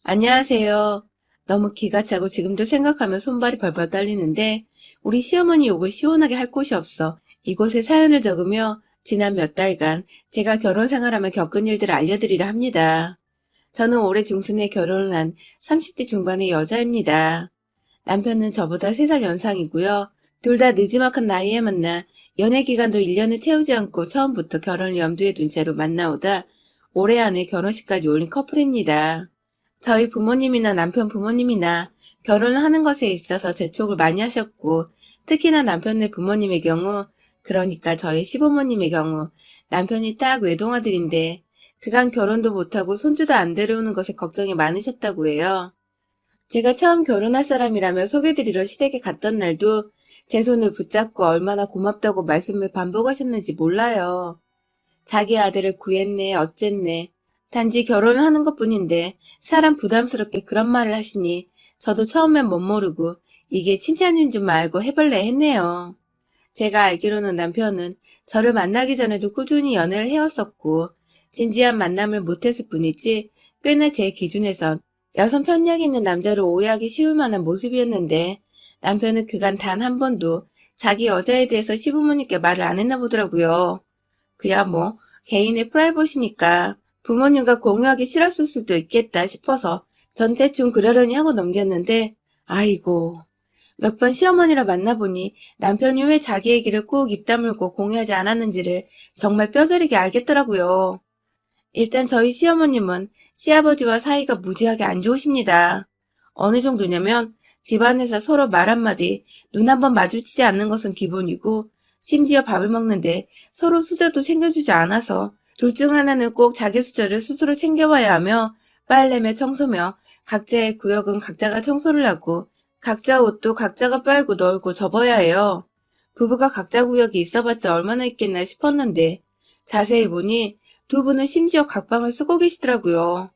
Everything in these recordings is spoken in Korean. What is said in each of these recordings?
안녕하세요. 너무 기가 차고 지금도 생각하면 손발이 벌벌 떨리는데 우리 시어머니 욕을 시원하게 할 곳이 없어 이곳에 사연을 적으며 지난 몇 달간 제가 결혼 생활하며 겪은 일들을 알려드리려 합니다. 저는 올해 중순에 결혼을 한 30대 중반의 여자입니다. 남편은 저보다 3살 연상이고요. 둘 다 느지막한 나이에 만나 연애 기간도 1년을 채우지 않고 처음부터 결혼을 염두에 둔 채로 만나오다 올해 안에 결혼식까지 올린 커플입니다. 저희 부모님이나 남편 부모님이나 결혼을 하는 것에 있어서 재촉을 많이 하셨고, 특히나 남편네 부모님의 경우, 그러니까 저희 시부모님의 경우, 남편이 딱 외동아들인데, 그간 결혼도 못하고 손주도 안 데려오는 것에 걱정이 많으셨다고 해요. 제가 처음 결혼할 사람이라며 소개드리러 시댁에 갔던 날도 제 손을 붙잡고 얼마나 고맙다고 말씀을 반복하셨는지 몰라요. 자기 아들을 구했네, 어쨌네. 단지 결혼을 하는 것뿐인데 사람 부담스럽게 그런 말을 하시니 저도 처음엔 못 모르고 이게 칭찬인 줄 알고 해볼래 했네요. 제가 알기로는 남편은 저를 만나기 전에도 꾸준히 연애를 해왔었고 진지한 만남을 못했을 뿐이지 꽤나 제 기준에선 여성 편향 있는 남자를 오해하기 쉬울 만한 모습이었는데 남편은 그간 단 한 번도 자기 여자에 대해서 시부모님께 말을 안 했나 보더라고요. 그야 뭐 개인의 프라이버시니까 부모님과 공유하기 싫었을 수도 있겠다 싶어서 전 대충 그러려니 하고 넘겼는데 아이고 몇 번 시어머니를 만나보니 남편이 왜 자기 얘기를 꼭 입 다물고 공유하지 않았는지를 정말 뼈저리게 알겠더라고요. 일단 저희 시어머님은 시아버지와 사이가 무지하게 안 좋으십니다. 어느 정도냐면 집안에서 서로 말 한마디, 눈 한번 마주치지 않는 것은 기본이고 심지어 밥을 먹는데 서로 수저도 챙겨주지 않아서 둘 중 하나는 꼭 자기 수저를 스스로 챙겨와야 하며 빨래며 청소며 각자의 구역은 각자가 청소를 하고 각자 옷도 각자가 빨고 널고 접어야 해요. 부부가 각자 구역이 있어봤자 얼마나 있겠나 싶었는데 자세히 보니 두 분은 심지어 각방을 쓰고 계시더라고요.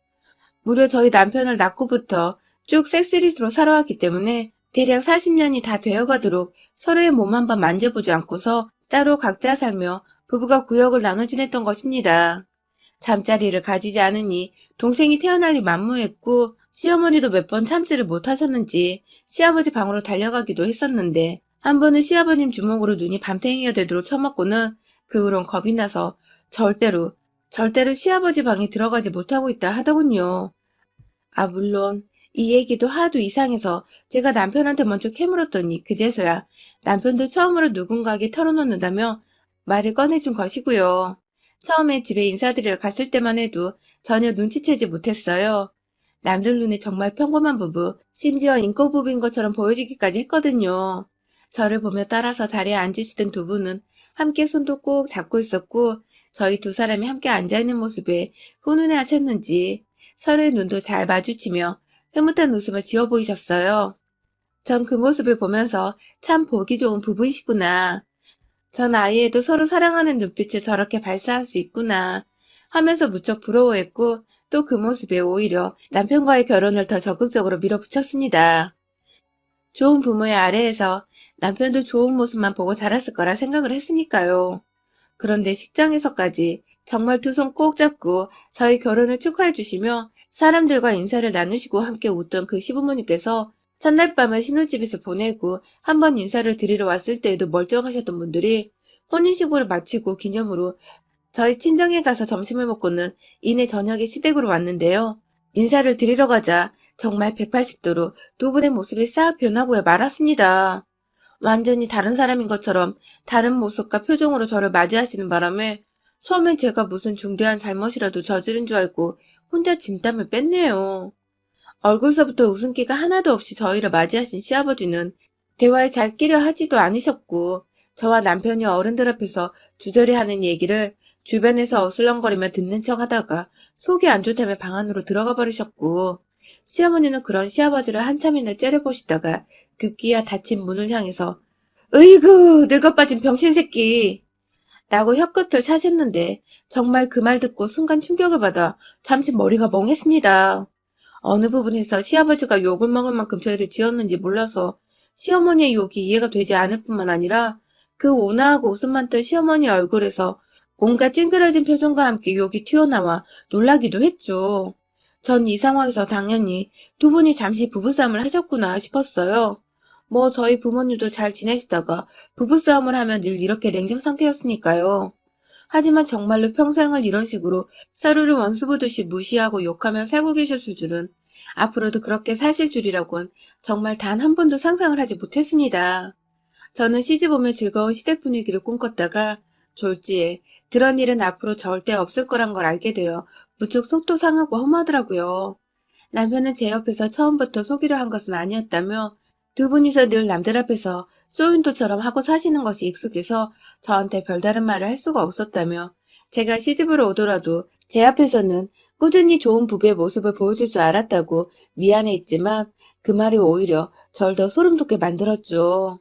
무려 저희 남편을 낳고부터 쭉 섹스리스로 살아왔기 때문에 대략 40년이 다 되어가도록 서로의 몸 한 번 만져보지 않고서 따로 각자 살며 부부가 구역을 나눠 지냈던 것입니다. 잠자리를 가지지 않으니 동생이 태어날리 만무했고 시어머니도 몇 번 참지를 못하셨는지 시아버지 방으로 달려가기도 했었는데 한 번은 시아버님 주먹으로 눈이 밤탱이가 되도록 쳐맞고는 그 후론 겁이 나서 절대로 시아버지 방에 들어가지 못하고 있다 하더군요. 아, 물론 이 얘기도 하도 이상해서 제가 남편한테 먼저 캐물었더니 그제서야 남편도 처음으로 누군가에게 털어놓는다며 말을 꺼내준 것이고요. 처음에 집에 인사드리러 갔을 때만 해도 전혀 눈치채지 못했어요. 남들 눈에 정말 평범한 부부, 심지어 인꼬부부인 것처럼 보여지기까지 했거든요. 저를 보며 따라서 자리에 앉으시던 두 분은 함께 손도 꼭 잡고 있었고 저희 두 사람이 함께 앉아있는 모습에 훈훈해 하셨는지 서로의 눈도 잘 마주치며 흐뭇한 웃음을 지어 보이셨어요. 전 그 모습을 보면서 참 보기 좋은 부부이시구나. 전 아이에도 서로 사랑하는 눈빛을 저렇게 발사할 수 있구나 하면서 무척 부러워했고 또 그 모습에 오히려 남편과의 결혼을 더 적극적으로 밀어붙였습니다. 좋은 부모의 아래에서 남편도 좋은 모습만 보고 자랐을 거라 생각을 했으니까요. 그런데 식장에서까지 정말 두 손 꼭 잡고 저희 결혼을 축하해 주시며 사람들과 인사를 나누시고 함께 웃던 그 시부모님께서 첫날 밤을 신혼집에서 보내고 한 번 인사를 드리러 왔을 때에도 멀쩡하셨던 분들이 혼인신고를 마치고 기념으로 저희 친정에 가서 점심을 먹고는 이내 저녁에 시댁으로 왔는데요. 인사를 드리러 가자 정말 180도로 두 분의 모습이 싹 변하고 말았습니다. 완전히 다른 사람인 것처럼 다른 모습과 표정으로 저를 맞이하시는 바람에 처음엔 제가 무슨 중대한 잘못이라도 저지른 줄 알고 혼자 진땀을 뺐네요. 얼굴서부터 웃음기가 하나도 없이 저희를 맞이하신 시아버지는 대화에 잘 끼려 하지도 않으셨고 저와 남편이 어른들 앞에서 주저리 하는 얘기를 주변에서 어슬렁거리며 듣는 척 하다가 속이 안 좋다며 방 안으로 들어가 버리셨고 시어머니는 그런 시아버지를 한참이나 째려보시다가 급기야 닫힌 문을 향해서 으이구 늙어빠진 병신새끼 라고 혀끝을 차셨는데 정말 그 말 듣고 순간 충격을 받아 잠시 머리가 멍했습니다. 어느 부분에서 시아버지가 욕을 먹을 만큼 죄를 지었는지 몰라서 시어머니의 욕이 이해가 되지 않을 뿐만 아니라 그 온화하고 웃음 던 시어머니 얼굴에서 온갖 찡그러진 표정과 함께 욕이 튀어나와 놀라기도 했죠. 전 이 상황에서 당연히 두 분이 잠시 부부싸움을 하셨구나 싶었어요. 뭐 저희 부모님도 잘 지내시다가 부부싸움을 하면 늘 이렇게 냉정 상태였으니까요. 하지만 정말로 평생을 이런 식으로 서로를 원수 보듯이 무시하고 욕하며 살고 계셨을 줄은, 앞으로도 그렇게 사실 줄이라곤 정말 단 한 번도 상상을 하지 못했습니다. 저는 시집 오면 즐거운 시댁 분위기를 꿈꿨다가 졸지에 그런 일은 앞으로 절대 없을 거란 걸 알게 되어 무척 속도 상하고 허무하더라고요. 남편은 제 옆에서 처음부터 속이려 한 것은 아니었다며 두 분이서 늘 남들 앞에서 쇼윈도처럼 하고 사시는 것이 익숙해서 저한테 별다른 말을 할 수가 없었다며, 제가 시집을 오더라도 제 앞에서는 꾸준히 좋은 부부의 모습을 보여줄 줄 알았다고 미안해했지만, 그 말이 오히려 절 더 소름 돋게 만들었죠.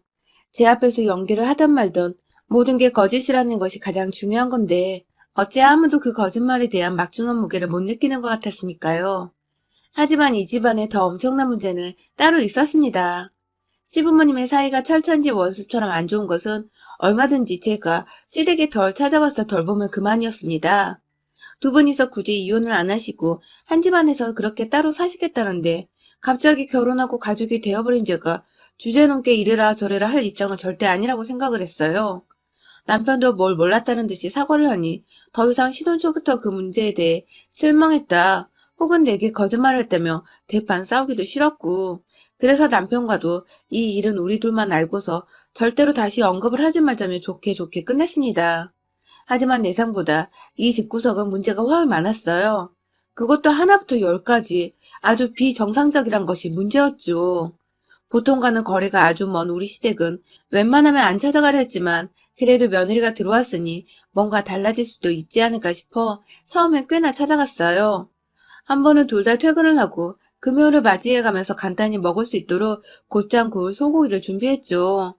제 앞에서 연기를 하던 말던 모든 게 거짓이라는 것이 가장 중요한 건데, 어째 아무도 그 거짓말에 대한 막중한 무게를 못 느끼는 것 같았으니까요. 하지만 이 집안에 더 엄청난 문제는 따로 있었습니다. 시부모님의 사이가 철천지 원수처럼 안 좋은 것은 얼마든지 제가 시댁에 덜 찾아와서 덜 보면 그만이었습니다. 두 분이서 굳이 이혼을 안 하시고 한 집안에서 그렇게 따로 사시겠다는데, 갑자기 결혼하고 가족이 되어버린 제가 주제넘게 이래라 저래라 할 입장은 절대 아니라고 생각을 했어요. 남편도 뭘 몰랐다는 듯이 사과를 하니 더 이상 신혼 초부터 그 문제에 대해 실망했다, 혹은 내게 거짓말을 했다며 대판 싸우기도 싫었고, 그래서 남편과도 이 일은 우리 둘만 알고서 절대로 다시 언급을 하지 말자며 좋게 좋게 끝냈습니다. 하지만 예상보다 이 집구석은 문제가 훨 많았어요. 그것도 하나부터 열까지 아주 비정상적이란 것이 문제였죠. 보통과는 거리가 아주 먼 우리 시댁은 웬만하면 안 찾아가려 했지만, 그래도 며느리가 들어왔으니 뭔가 달라질 수도 있지 않을까 싶어 처음엔 꽤나 찾아갔어요. 한 번은 둘 다 퇴근을 하고 금요일을 맞이해가면서 간단히 먹을 수 있도록 곧장 구울 소고기를 준비했죠.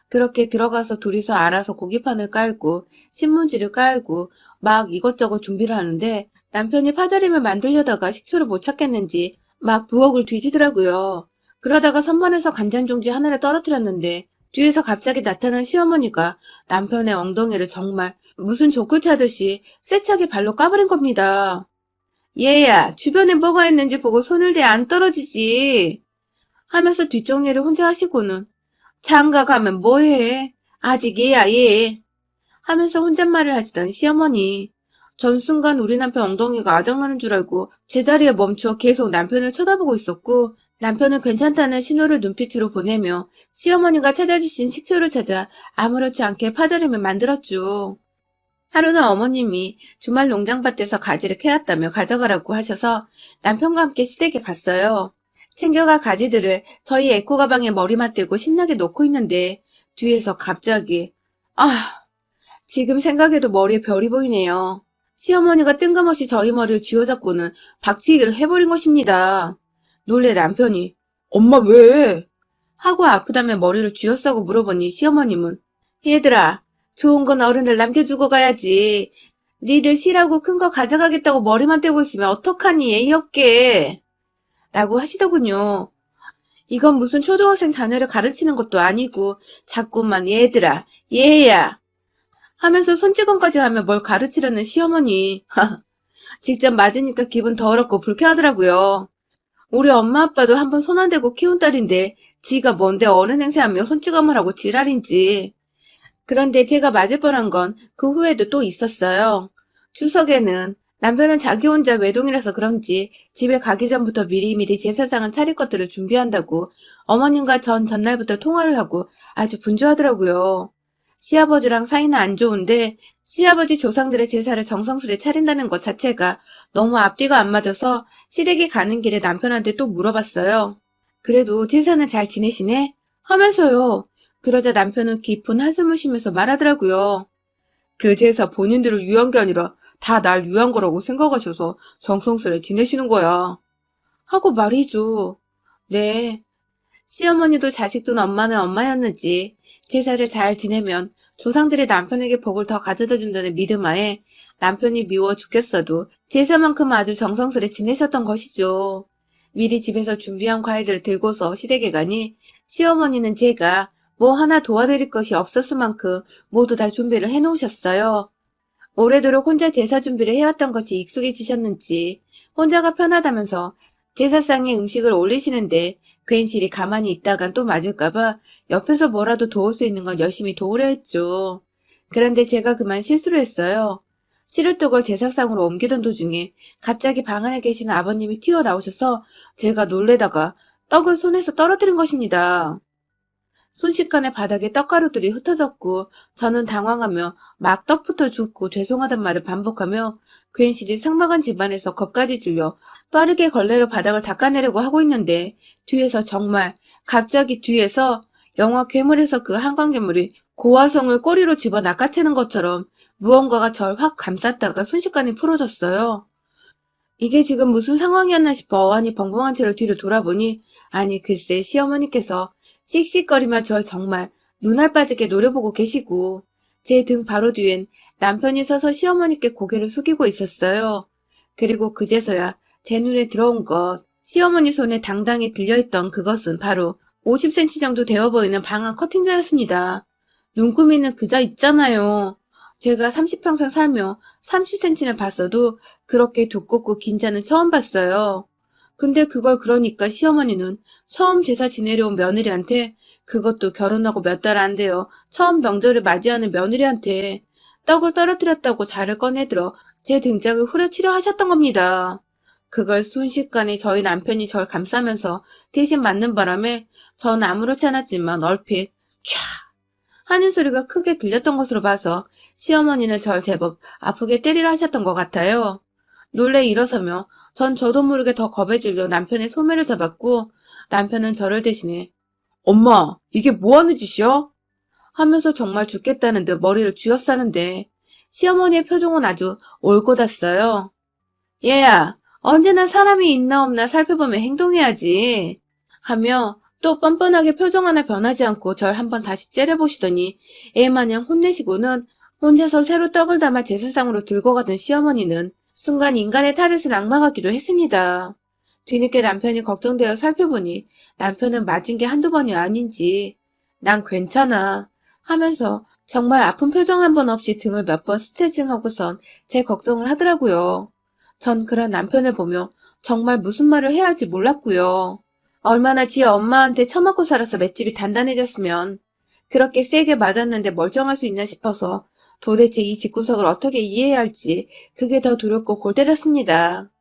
그렇게 들어가서 둘이서 알아서 고기판을 깔고 신문지를 깔고 막 이것저것 준비를 하는데, 남편이 파절임을 만들려다가 식초를 못 찾겠는지 막 부엌을 뒤지더라고요. 그러다가 선반에서 간장종지 하나를 떨어뜨렸는데, 뒤에서 갑자기 나타난 시어머니가 남편의 엉덩이를 정말 무슨 족구 하듯이 세차게 발로 까버린 겁니다. 얘야, 주변에 뭐가 있는지 보고 손을 대 안 떨어지지 하면서 뒷정리를 혼자 하시고는, 장가 가면 뭐해? 아직 얘야 얘 하면서 혼잣말을 하시던 시어머니. 전 순간 우리 남편 엉덩이가 아작나는 줄 알고 제자리에 멈춰 계속 남편을 쳐다보고 있었고, 남편은 괜찮다는 신호를 눈빛으로 보내며 시어머니가 찾아주신 식초를 찾아 아무렇지 않게 파절임을 만들었죠. 하루는 어머님이 주말 농장밭에서 가지를 캐왔다며 가져가라고 하셔서 남편과 함께 시댁에 갔어요. 챙겨가 가지들을 저희 에코 가방에 머리맡 대고 신나게 놓고 있는데, 뒤에서 갑자기 지금 생각해도 머리에 별이 보이네요. 시어머니가 뜬금없이 저희 머리를 쥐어잡고는 박치기를 해버린 것입니다. 놀래 남편이 "엄마 왜?" 하고 아프다며 머리를 쥐어싸고 물어보니, 시어머님은 "얘들아, 좋은 건 어른들 남겨주고 가야지. 니들 싫라고 큰 거 가져가겠다고 머리만 떼고 있으면 어떡하니 예의 없게." 라고 하시더군요. 이건 무슨 초등학생 자녀를 가르치는 것도 아니고 자꾸만 "얘들아, 얘야" 하면서 손찌검까지 하며 뭘 가르치려는 시어머니. 직접 맞으니까 기분 더럽고 불쾌하더라고요. 우리 엄마 아빠도 한번 손 안 대고 키운 딸인데 지가 뭔데 어른 행세하며 손찌검을 하고 지랄인지. 그런데 제가 맞을 뻔한 건 그 후에도 또 있었어요. 추석에는 남편은 자기 혼자 외동이라서 그런지 집에 가기 전부터 미리미리 제사상은 차릴 것들을 준비한다고 어머님과 전날부터 통화를 하고 아주 분주하더라고요. 시아버지랑 사이는 안 좋은데 시아버지 조상들의 제사를 정성스레 차린다는 것 자체가 너무 앞뒤가 안 맞아서 시댁에 가는 길에 남편한테 또 물어봤어요. "그래도 제사는 잘 지내시네?" 하면서요. 그러자 남편은 깊은 한숨을 쉬면서 말하더라고요. "그 제사 본인들을 위한 게 아니라 다 날 위한 거라고 생각하셔서 정성스레 지내시는 거야." 하고 말이죠. 네. 시어머니도 자식 둔 엄마는 엄마였는지 제사를 잘 지내면 조상들이 남편에게 복을 더 가져다 준다는 믿음 하에 남편이 미워 죽겠어도 제사만큼은 아주 정성스레 지내셨던 것이죠. 미리 집에서 준비한 과일들을 들고서 시댁에 가니 시어머니는 제가 뭐 하나 도와드릴 것이 없었을 만큼 모두 다 준비를 해놓으셨어요. 오래도록 혼자 제사 준비를 해왔던 것이 익숙해지셨는지 혼자가 편하다면서 제사상에 음식을 올리시는데 괜시리 가만히 있다간 또 맞을까봐 옆에서 뭐라도 도울 수 있는 건 열심히 도우려 했죠. 그런데 제가 그만 실수를 했어요. 시루떡을 제사상으로 옮기던 도중에 갑자기 방 안에 계시는 아버님이 튀어나오셔서 제가 놀래다가 떡을 손에서 떨어뜨린 것입니다. 순식간에 바닥에 떡가루들이 흩어졌고 저는 당황하며 막 떡부터 줍고 죄송하단 말을 반복하며 괜시리 상막한 집안에서 겁까지 질려 빠르게 걸레로 바닥을 닦아내려고 하고 있는데 뒤에서 정말 갑자기 뒤에서 영화 괴물에서 그 한광괴물이 고화성을 꼬리로 집어 낚아채는 것처럼 무언가가 절 확 감쌌다가 순식간에 풀어졌어요. 이게 지금 무슨 상황이었나 싶어 어안이 벙벙한 채로 뒤로 돌아보니 아니 글쎄 시어머니께서 씩씩거리며 절 정말 눈알 빠지게 노려보고 계시고 제 등 바로 뒤엔 남편이 서서 시어머니께 고개를 숙이고 있었어요. 그리고 그제서야 제 눈에 들어온 것 시어머니 손에 당당히 들려있던 그것은 바로 50cm 정도 되어 보이는 방한 커팅자였습니다. 눈꾸미는 그자 있잖아요. 제가 30평생 살며 30cm는 봤어도 그렇게 두껍고 긴 자는 처음 봤어요. 근데 그걸 그러니까 시어머니는 처음 제사 지내려 온 며느리한테 그것도 결혼하고 몇 달 안 돼요. 처음 명절을 맞이하는 며느리한테 떡을 떨어뜨렸다고 자를 꺼내들어 제 등짝을 후려치려 하셨던 겁니다. 그걸 순식간에 저희 남편이 절 감싸면서 대신 맞는 바람에 전 아무렇지 않았지만 얼핏 촤 하는 소리가 크게 들렸던 것으로 봐서 시어머니는 절 제법 아프게 때리려 하셨던 것 같아요. 놀래 일어서며 전 저도 모르게 더 겁에 질려 남편의 소매를 잡았고 남편은 저를 대신해 엄마 이게 뭐하는 짓이야? 하면서 정말 죽겠다는 듯 머리를 쥐어싸는데 시어머니의 표정은 아주 올곧았어요. 얘야 언제나 사람이 있나 없나 살펴보며 행동해야지 하며 또 뻔뻔하게 표정 하나 변하지 않고 절 한번 다시 째려보시더니 애마냥 혼내시고는 혼자서 새로 떡을 담아 제사상으로 들고 가던 시어머니는 순간 인간의 탈을 악마 같기도 했습니다. 뒤늦게 남편이 걱정되어 살펴보니 남편은 맞은 게 한두 번이 아닌지 난 괜찮아 하면서 정말 아픈 표정 한 번 없이 등을 몇 번 스트레칭하고선 제 걱정을 하더라고요. 전 그런 남편을 보며 정말 무슨 말을 해야 할지 몰랐고요. 얼마나 지 엄마한테 처맞고 살아서 맷집이 단단해졌으면 그렇게 세게 맞았는데 멀쩡할 수 있나 싶어서 도대체 이 집구석을 어떻게 이해해야 할지 그게 더 두렵고 골 때렸습니다.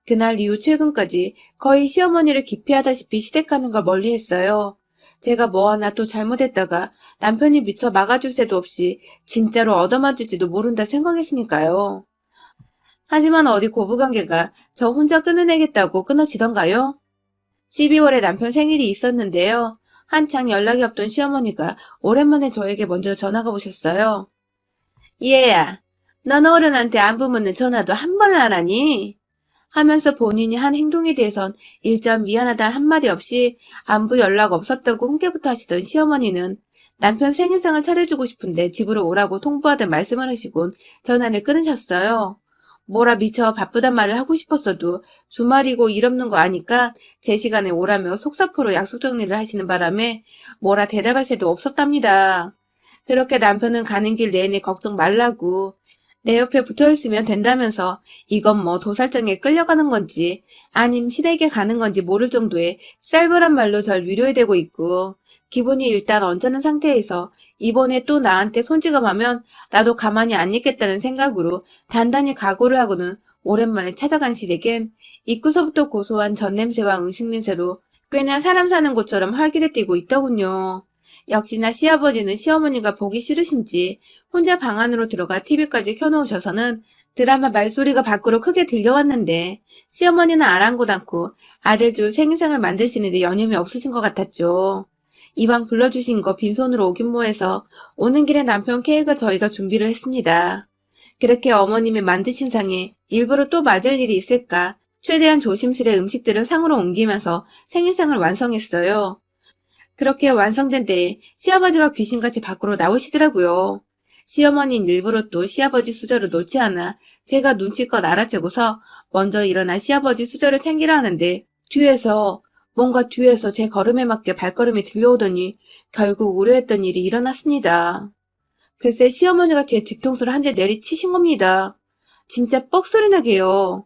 그날 이후 최근까지 거의 시어머니를 기피하다시피 시댁 가는 걸 멀리했어요. 제가 뭐 하나 또 잘못했다가 남편이 미처 막아줄 새도 없이 진짜로 얻어맞을지도 모른다 생각했으니까요. 하지만 어디 고부관계가 저 혼자 끊어내겠다고 끊어지던가요? 12월에 남편 생일이 있었는데요. 한창 연락이 없던 시어머니가 오랜만에 저에게 먼저 전화가 오셨어요. 얘야, 넌 어른한테 안부 묻는 전화도 한 번을 안 하니? 하면서 본인이 한 행동에 대해선 일점 미안하다 한마디 없이 안부 연락 없었다고 훈계부터 하시던 시어머니는 남편 생일상을 차려주고 싶은데 집으로 오라고 통보하듯 말씀을 하시곤 전화를 끊으셨어요. 뭐라 미처 바쁘단 말을 하고 싶었어도 주말이고 일 없는 거 아니까 제 시간에 오라며 속사포로 약속 정리를 하시는 바람에 뭐라 대답할 새도 없었답니다. 그렇게 남편은 가는 길 내내 걱정 말라고 내 옆에 붙어있으면 된다면서 이건 뭐 도살장에 끌려가는 건지 아님 시댁에 가는 건지 모를 정도의 쌀벌한 말로 절 위로해대고 있고 기분이 일단 언짢은 상태에서 이번에 또 나한테 손찌검하면 나도 가만히 안 있겠다는 생각으로 단단히 각오를 하고는 오랜만에 찾아간 시댁엔 입구서부터 고소한 젖냄새와 음식냄새로 꽤나 사람 사는 곳처럼 활기를 띠고 있더군요. 역시나 시아버지는 시어머니가 보기 싫으신지 혼자 방 안으로 들어가 TV까지 켜놓으셔서는 드라마 말소리가 밖으로 크게 들려왔는데 시어머니는 아랑곳 않고 아들 둘 생일상을 만드시는데 여념이 없으신 것 같았죠. 이왕 불러주신 거 빈손으로 오긴 뭐해서 오는 길에 남편 케이크가 저희가 준비를 했습니다. 그렇게 어머님이 만드신 상에 일부러 또 맞을 일이 있을까 최대한 조심스레 음식들을 상으로 옮기면서 생일상을 완성했어요. 그렇게 완성된 때에 시아버지가 귀신같이 밖으로 나오시더라고요. 시어머니는 일부러 또 시아버지 수저를 놓지 않아 제가 눈치껏 알아채고서 먼저 일어나 시아버지 수저를 챙기려 하는데 뭔가 뒤에서 제 걸음에 맞게 발걸음이 들려오더니 결국 우려했던 일이 일어났습니다. 글쎄 시어머니가 제 뒤통수를 한 대 내리치신 겁니다. 진짜 뻑소리 나게요.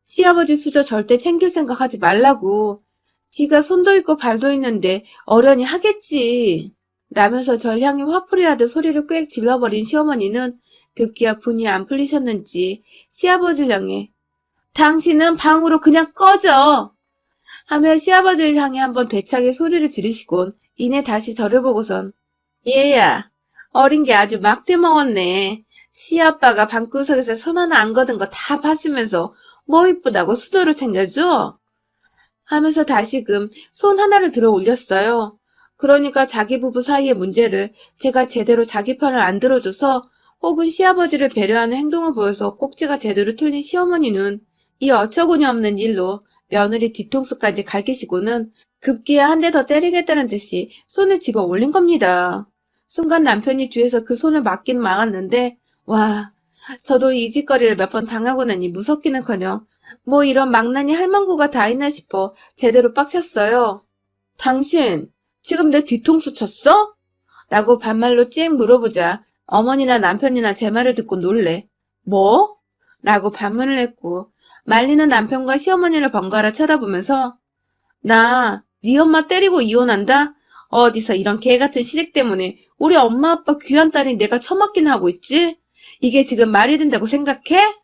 시아버지 수저 절대 챙길 생각하지 말라고. 지가 손도 있고 발도 있는데 어련히 하겠지. 라면서 절 향해 화풀이 하듯 소리를 꽥 질러버린 시어머니는 급기야 분이 안 풀리셨는지 시아버지를 향해 당신은 방으로 그냥 꺼져! 하며 시아버지를 향해 한번 되차게 소리를 지르시곤 이내 다시 저를 보고선 얘야, 어린 게 아주 막대 먹었네. 시아빠가 방구석에서 손 하나 안 거둔 거 다 봤으면서 뭐 이쁘다고 수저로 챙겨줘? 하면서 다시금 손 하나를 들어 올렸어요. 그러니까 자기 부부 사이의 문제를 제가 제대로 자기 편을 안 들어줘서 혹은 시아버지를 배려하는 행동을 보여서 꼭지가 제대로 틀린 시어머니는 이 어처구니 없는 일로 며느리 뒤통수까지 갈기시고는 급기야 한 대 더 때리겠다는 듯이 손을 집어 올린 겁니다. 순간 남편이 뒤에서 그 손을 막긴 막았는데 와, 저도 이 짓거리를 몇 번 당하고 나니 무섭기는커녕 뭐 이런 망나니 할망구가 다 있나 싶어 제대로 빡쳤어요. 당신 지금 내 뒤통수 쳤어? 라고 반말로 찡 물어보자 어머니나 남편이나 제 말을 듣고 놀래. 뭐? 라고 반문을 했고 말리는 남편과 시어머니를 번갈아 쳐다보면서 나 네 엄마 때리고 이혼한다? 어디서 이런 개같은 시댁 때문에 우리 엄마 아빠 귀한 딸이 내가 처맞긴 하고 있지? 이게 지금 말이 된다고 생각해?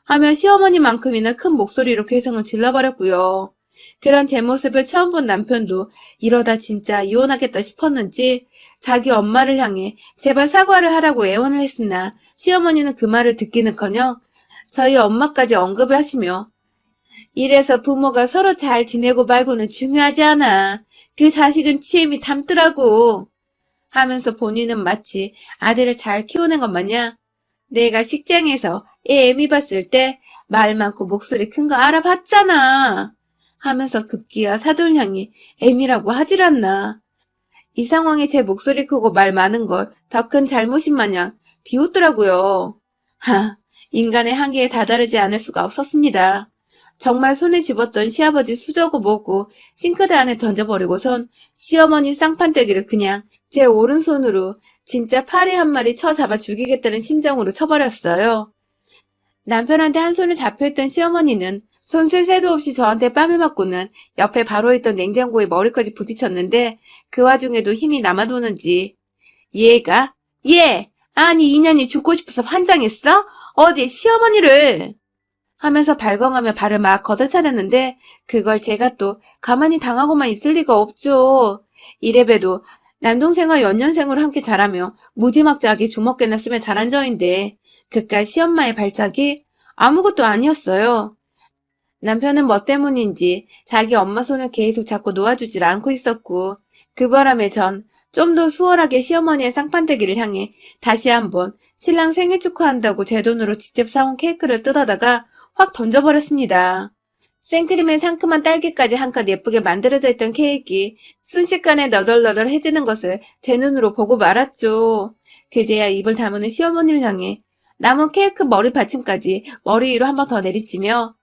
하며 시어머니만큼이나 큰 목소리로 괴성을 질러버렸고요. 그런 제 모습을 처음 본 남편도 이러다 진짜 이혼하겠다 싶었는지 자기 엄마를 향해 제발 사과를 하라고 애원을 했으나 시어머니는 그 말을 듣기는커녕 저희 엄마까지 언급을 하시며 이래서 부모가 서로 잘 지내고 말고는 중요하지 않아. 그 자식은 치임이 닮더라고. 하면서 본인은 마치 아들을 잘 키워낸 것 마냥 내가 식장에서 애 애미 봤을 때 말 많고 목소리 큰 거 알아봤잖아. 하면서 급기야 사돈 향이 애미라고 하질 않나. 이 상황에 제 목소리 크고 말 많은 걸 더 큰 잘못인 마냥 비웃더라고요. 하, 인간의 한계에 다다르지 않을 수가 없었습니다. 정말 손에 집었던 시아버지 수저고 뭐고 싱크대 안에 던져버리고선 시어머니 쌍판대기를 그냥 제 오른손으로 진짜 파리 한 마리 쳐 잡아 죽이겠다는 심정으로 쳐버렸어요. 남편한테 한 손을 잡혀있던 시어머니는 손쓸 새도 없이 저한테 뺨을 맞고는 옆에 바로 있던 냉장고에 머리까지 부딪혔는데 그 와중에도 힘이 남아도는지 얘가? 얘! 아니 인연이 죽고 싶어서 환장했어? 어디 시어머니를! 하면서 발광하며 발을 막 걷어차렸는데 그걸 제가 또 가만히 당하고만 있을 리가 없죠. 이래봬도 남동생과 연년생으로 함께 자라며 무지막지하게 주먹개나 쓰며 자란 저인데 그깟 시엄마의 발작이 아무것도 아니었어요. 남편은 뭐 때문인지 자기 엄마 손을 계속 잡고 놓아주질 않고 있었고 그 바람에 전 좀 더 수월하게 시어머니의 쌍판대기를 향해 다시 한번 신랑 생일 축하한다고 제 돈으로 직접 사온 케이크를 뜯어다가 확 던져버렸습니다. 생크림에 상큼한 딸기까지 한껏 예쁘게 만들어져 있던 케이크 순식간에 너덜너덜해지는 것을 제 눈으로 보고 말았죠. 그제야 입을 다무는 시어머니를 향해 남은 케이크 머리 받침까지 머리 위로 한 번 더 내리치며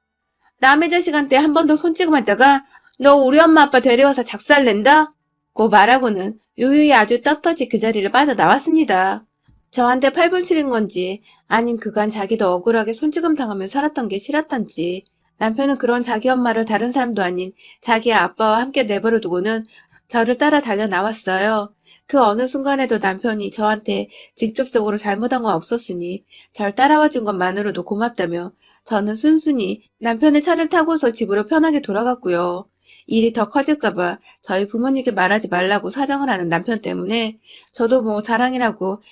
남의 자식한테 한 번 더 손찌검 했다가 너 우리 엄마 아빠 데려와서 작살낸다? 고 말하고는 요요히 아주 떳떳이 그 자리를 빠져나왔습니다. 저한테 팔분 치린 건지 아님 그간 자기도 억울하게 손찌검 당하며 살았던 게 싫었던지 남편은 그런 자기 엄마를 다른 사람도 아닌 자기 아빠와 함께 내버려 두고는 저를 따라 달려 나왔어요. 그 어느 순간에도 남편이 저한테 직접적으로 잘못한 건 없었으니 절 따라와 준 것만으로도 고맙다며 저는 순순히 남편의 차를 타고서 집으로 편하게 돌아갔고요. 일이 더 커질까봐 저희 부모님께 말하지 말라고 사정을 하는 남편 때문에 저도 뭐 자랑이라고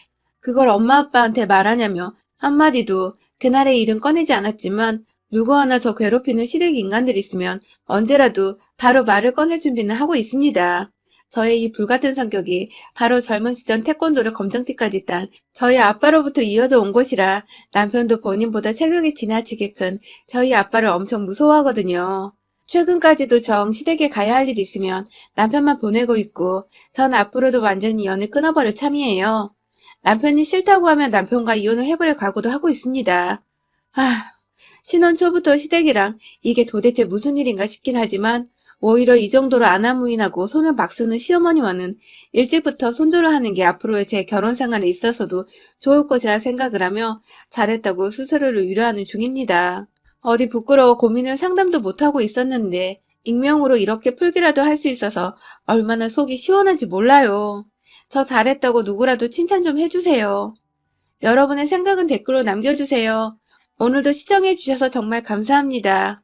그걸 엄마 아빠한테 말하냐며 한마디도 그날의 일은 꺼내지 않았지만 누구 하나 저 괴롭히는 시댁 인간들이 있으면 언제라도 바로 말을 꺼낼 준비는 하고 있습니다. 저의 이 불같은 성격이 바로 젊은 시절 태권도를 검정띠까지 딴 저희 아빠로부터 이어져 온 것이라 남편도 본인보다 체격이 지나치게 큰 저희 아빠를 엄청 무서워하거든요. 최근까지도 정 시댁에 가야 할 일이 있으면 남편만 보내고 있고 전 앞으로도 완전히 연을 끊어버릴 참이에요. 남편이 싫다고 하면 남편과 이혼을 해버릴 각오도 하고 있습니다. 신혼 초부터 시댁이랑 이게 도대체 무슨 일인가 싶긴 하지만 오히려 이 정도로 아나무인하고 손을 막 쓰는 시어머니와는 일찍부터 손절을 하는 게 앞으로의 제 결혼 생활에 있어서도 좋을 것이라 생각을 하며 잘했다고 스스로를 위로하는 중입니다. 어디 부끄러워 고민을 상담도 못하고 있었는데 익명으로 이렇게 풀기라도 할 수 있어서 얼마나 속이 시원한지 몰라요. 저 잘했다고 누구라도 칭찬 좀 해주세요. 여러분의 생각은 댓글로 남겨주세요. 오늘도 시청해주셔서 정말 감사합니다.